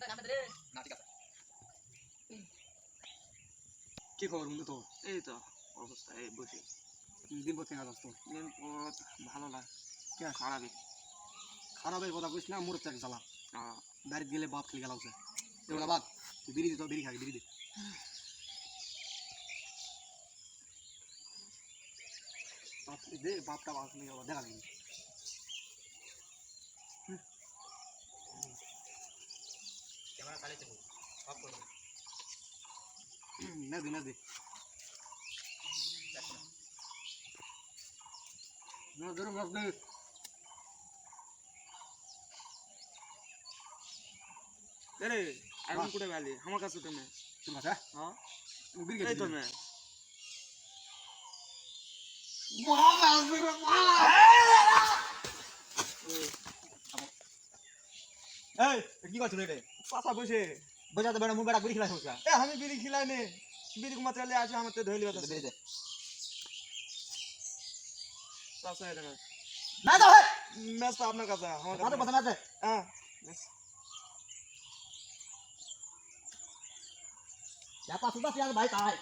না ঠিক আছে কি খবর বন্ধু তো? এই তো অবস্থা, এই বসে দিন পর কেনা যাস তো? দিন পথ ভালো লাগে, কে খারাপই। খারাপের কথা কইস না, মোর চাক জ্বালা। আহ, বাড়িতে গেলে বাপ খেলে গেলাম এগুলা বাদ। তুই বিড়ি দে, তো বিড়ি খাবি, বিড়ি দে। বাপ দে, বাপটা বাপ নিয়ে গেল দেখা লাগবে। ক্যামেরা চালিয়েছে অফ করে দে না দে, না দে, না ধরো মাছ দে। আরে এখন কোথায় গেলি? আমার কাছে তো নেই। তোর কাছে হ্যাঁ বিড়ি এই খেতে তো দে। নেই। এই কি করছ রে পাশা বসে বজা তো বড় মুখ বড় বিড়ি খেলা হচ্ছে এ আমি বিড়ি খিলাই নে, বিড়ি কুমার চালে আছে আমার তো ধইলি কথা বিড়ি দে পাশা এটা না দাও হে ম্যাচ তো আপনার কাছে, আমার কত কাছে পছন্দ আছে হ্যাঁ যা পাস উদাস ভাই তাই